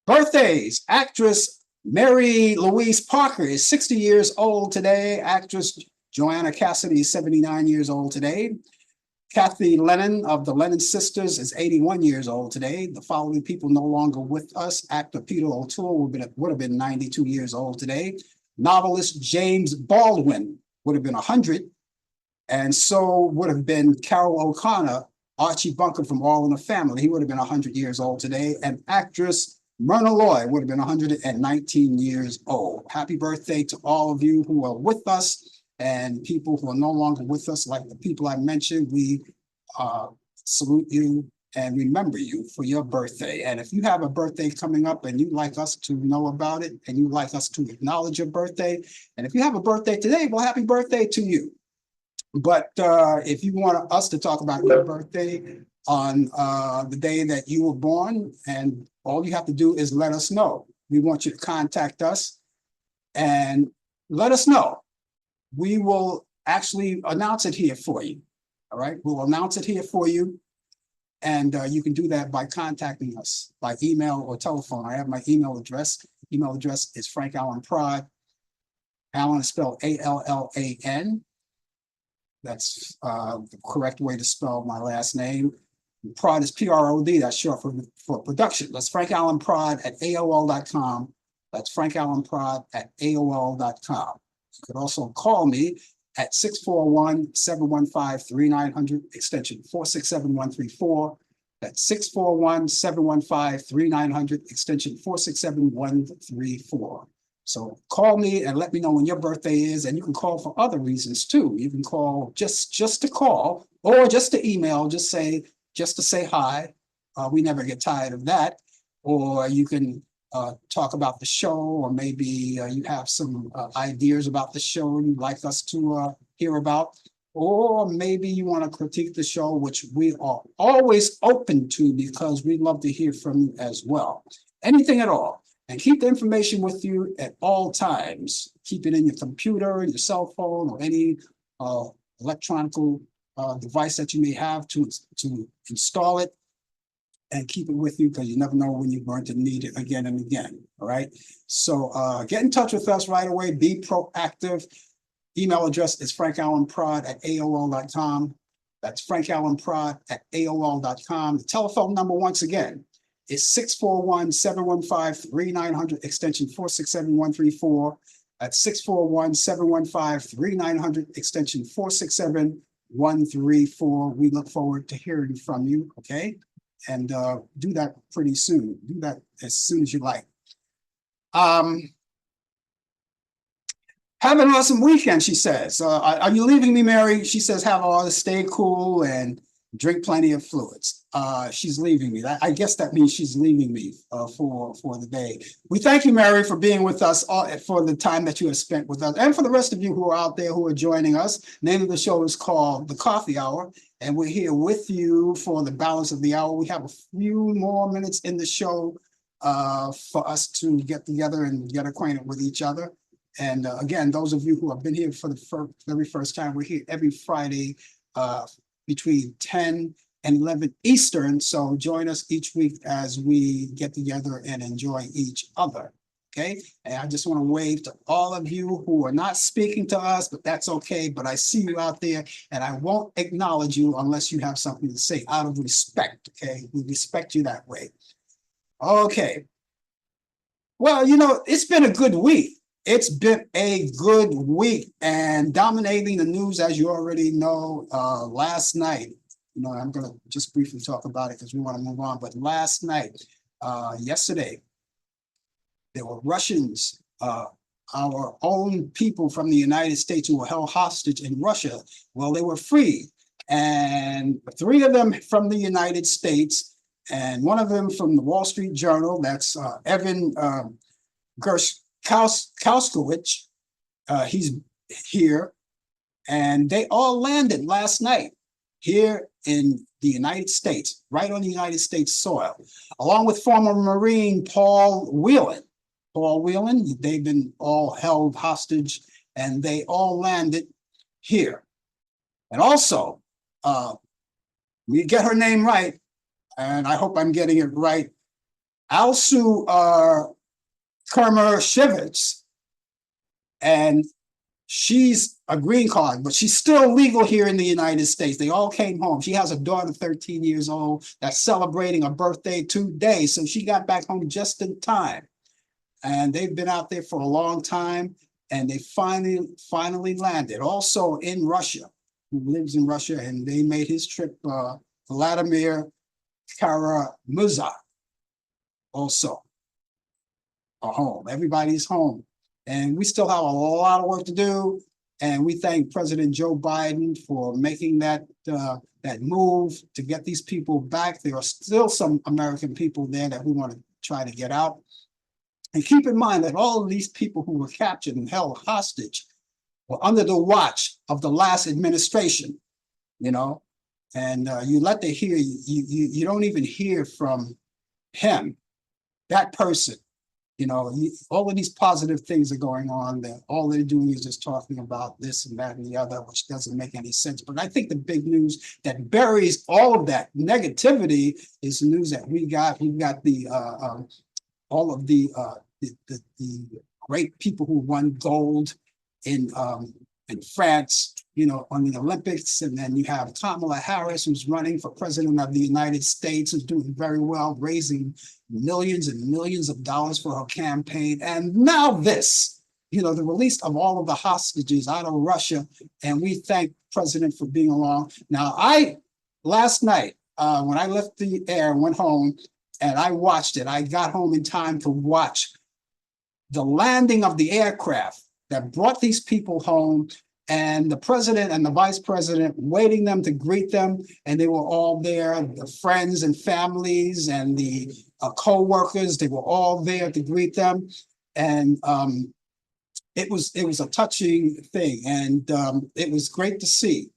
Birthdays. Actress Mary Louise Parker is 60 years old today. Actress Joanna Cassidy is 79 years old today. Kathy Lennon of the Lennon Sisters is 81 years old today. The following people no longer with us. Actor Peter O'Toole would have been 92 years old today. Novelist James Baldwin would have been 100. And so would have been Carol O'Connor. Archie Bunker from All in the Family, he would have been 100 years old today. And actress Myrna Loy would have been 119 years old. Happy birthday to all of you who are with us and people who are no longer with us, like the people I mentioned. We salute you and remember you for your birthday. And if you have a birthday coming up and you'd like us to know about it and you'd like us to acknowledge your birthday, and if you have a birthday today, well, happy birthday to you. But if you want us to talk about your birthday on the day that you were born, and all you have to do is let us know. We want you to contact us and let us know. We will actually announce it here for you. All right, we'll announce it here for you. And you can do that by contacting us by email or telephone. I have my email address. Email address is Frank Allan Prod. Allan is spelled Allan. That's the correct way to spell my last name. Prod is Prod. That's short for production. That's Frank Allan Prod at AOL.com. That's Frank Allan Prod at AOL.com. You could also call me at 641-715-3900, extension 467134. That's 641-715-3900, extension 467134. So call me and let me know when your birthday is, and you can call for other reasons too. You can call just to call or just to email, just to say hi. We never get tired of that. Or you can talk about the show, or maybe you have some ideas about the show you'd like us to hear about, or maybe you want to critique the show, which we are always open to because we love to hear from you as well. Anything at all. And keep the information with you at all times. Keep it in your computer, your cell phone, or any electronic device that you may have to install it, and keep it with you because you never know when you're going to need it again and again. All right. So get in touch with us right away. Be proactive. Email address is frankallanprod at AOL.com. That's frankallanprod at AOL.com. The telephone number, once again, is 641-715-3900, extension 467134. That's 641-715-3900, extension 467134. We look forward to hearing from you, okay? And do that pretty soon. Do that as soon as you like. Have an awesome weekend, she says. Are you leaving me, Mary? She says, have all to stay cool and drink plenty of fluids. She's leaving me. I guess that means she's leaving me for the day. We thank you, Mary, for being with us for the time that you have spent with us. And for the rest of you who are out there who are joining us. The name of the show is called The Coffee Hour. And we're here with you for the balance of the hour. We have a few more minutes in the show for us to get together and get acquainted with each other. And again, those of you who have been here for the very first time, we're here every Friday between 10 and 11 Eastern. So join us each week as we get together and enjoy each other. Okay. And I just want to wave to all of you who are not speaking to us, but that's okay. But I see you out there and I won't acknowledge you unless you have something to say out of respect. Okay. We respect you that way. Okay. Well, it's been a good week. It's been a good week, and dominating the news, as you already know, last night, I'm going to just briefly talk about it because we want to move on. But last night, yesterday, there were Russians, our own people from the United States who were held hostage in Russia. Well, they were freed, and 3 of them from the United States, and 1 of them from the Wall Street Journal. That's Evan Kauskowicz, he's here, and they all landed last night here in the United States, right on the United States soil, along with former Marine Paul Whelan. They've been all held hostage, and they all landed here. And also, we get her name right, and I hope I'm getting it right, Alsu Kermer-Shevitz, and she's a green card, but she's still legal here in the United States. They all came home. She has a daughter, 13 years old, that's celebrating a birthday today. So she got back home just in time. And they've been out there for a long time, and they finally landed. Also in Russia, who lives in Russia, and they made his trip, Vladimir Karamuzov also. are home. Everybody's home. And we still have a lot of work to do. And we thank President Joe Biden for making that move to get these people back. There are still some American people there that we want to try to get out. And keep in mind that all of these people who were captured and held hostage were under the watch of the last administration, you know, and you let the hear, you don't even hear from him, that person. You know, all of these positive things are going on that all they're doing is just talking about this and that and the other, which doesn't make any sense. But I think the big news that buries all of that negativity is the news that we got. We've got the all of the great people who won gold in France, you know, on the Olympics. And then you have Kamala Harris, who's running for president of the United States, who's doing very well, raising millions and millions of dollars for her campaign. And now this, you know, the release of all of the hostages out of Russia. And we thank President for being along. Now, last night, when I left the air and went home and I watched it, I got home in time to watch the landing of the aircraft that brought these people home, and the president and the vice president waiting them to greet them. And they were all there, the friends and families and the co-workers, they were all there to greet them. And it was a touching thing, and it was great to see.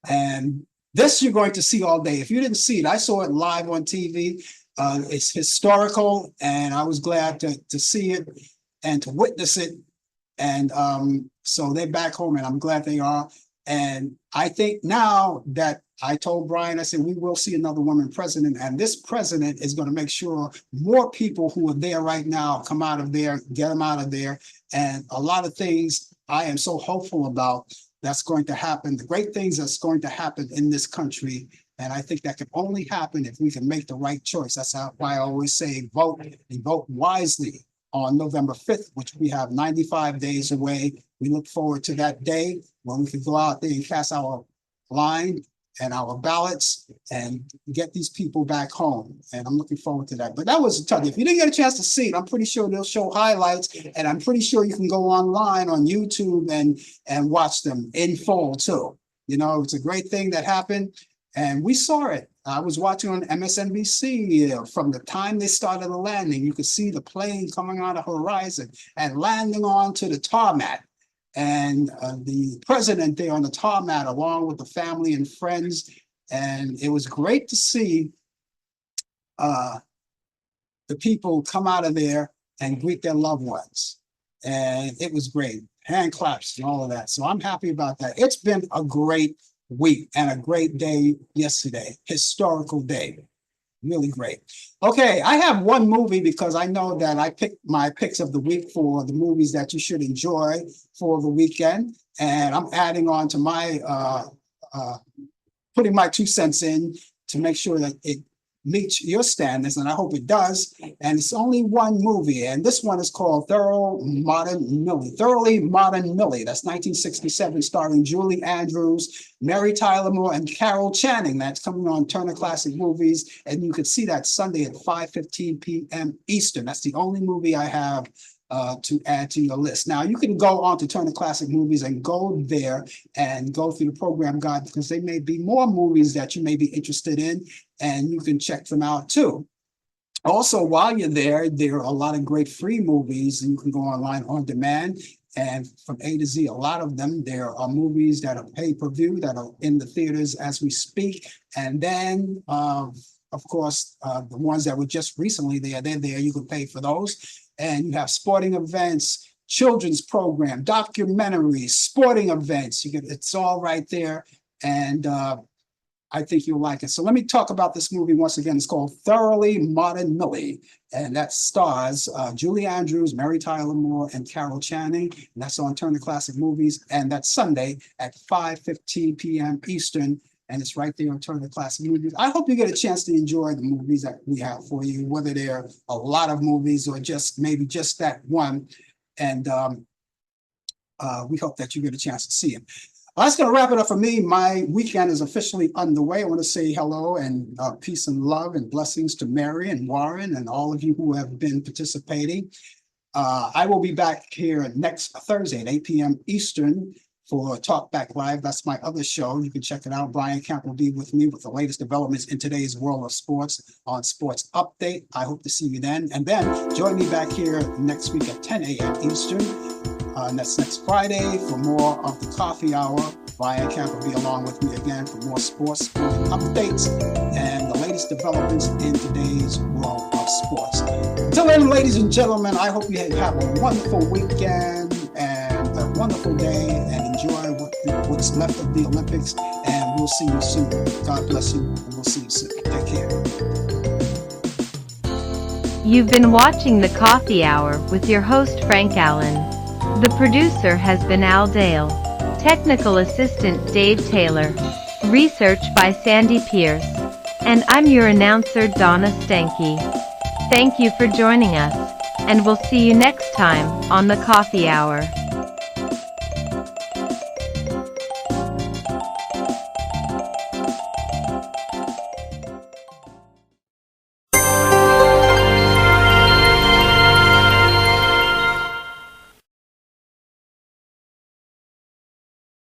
And this you're going to see all day. If you didn't see it, I saw it live on TV. It's historical, and I was glad to see it and to witness it. And so they're back home, and I'm glad they are. And I think now that I told Brian, I said, we will see another woman president, and this president is going to make sure more people who are there right now come out of there, get them out of there. And a lot of things I am so hopeful about that's going to happen, the great things that's going to happen in this country. And I think that can only happen if we can make the right choice. That's why I always say vote, and vote wisely on November 5th, which we have 95 days away. We look forward to that day when we can go out there and cast our line and our ballots and get these people back home. And I'm looking forward to that. But that was a tough. If you didn't get a chance to see it, I'm pretty sure they'll show highlights, and I'm pretty sure you can go online on YouTube and watch them in full too. You know, it's a great thing that happened, and we saw it. I was watching on MSNBC from the time they started the landing. You could see the plane coming on the horizon and landing onto the tarmac. And the president there on the tarmac, along with the family and friends. And it was great to see the people come out of there and greet their loved ones. And it was great. Hand claps and all of that. So I'm happy about that. It's been a great week and a great day yesterday. Historical day. Really great. Okay, I have one movie because I know that I picked my picks of the week for the movies that you should enjoy for the weekend. And I'm adding on to my, putting my 2 cents in to make sure that it meets your standards, and I hope it does. And it's only one movie, and this one is called Thoroughly Modern Millie. That's 1967, starring Julie Andrews, Mary Tyler Moore, and Carol Channing. That's coming on Turner Classic Movies, and you can see that Sunday at 5:15 p.m. Eastern. That's the only movie I have to add to your list. Now, you can go on to Turner Classic Movies and go there and go through the program guide, because there may be more movies that you may be interested in, and you can check them out too. Also, while you're there, there are a lot of great free movies, and you can go online on demand. And from A to Z, a lot of them, there are movies that are pay-per-view that are in the theaters as we speak. And then, of course, the ones that were just recently there, they're there. You can pay for those. And you have sporting events, children's program, documentaries, sporting events. It's all right there. And I think you'll like it. So let me talk about this movie once again. It's called Thoroughly Modern Millie. And that stars Julie Andrews, Mary Tyler Moore, and Carol Channing. And that's on Turner Classic Movies. And that's Sunday at 5:15 p.m. Eastern. And it's right there on Turner Classic Movies. I hope you get a chance to enjoy the movies that we have for you, whether they're a lot of movies or just maybe just that one. And we hope that you get a chance to see it. That's going to wrap it up for me. My weekend is officially underway. I want to say hello and peace and love and blessings to Mary and Warren and all of you who have been participating. I will be back here next Thursday at 8 p.m. Eastern for Talk Back Live. That's my other show. You can check it out. Brian Camp will be with me with the latest developments in today's world of sports on Sports Update. I hope to see you then. And then join me back here next week at 10 a.m. Eastern. And that's next Friday for more of the Coffee Hour. Brian Camp will be along with me again for more sports updates and the latest developments in today's world of sports. Until then, ladies and gentlemen, I hope you have a wonderful weekend and a wonderful day and enjoy what's left of the Olympics. And we'll see you soon. God bless you, and we'll see you soon. Take care. You've been watching the Coffee Hour with your host Frank Allen. The producer has been Al Dale. Technical assistant Dave Taylor. Research by Sandy Pierce. And I'm your announcer Donna Stanky. Thank you for joining us, and we'll see you next time on the Coffee Hour.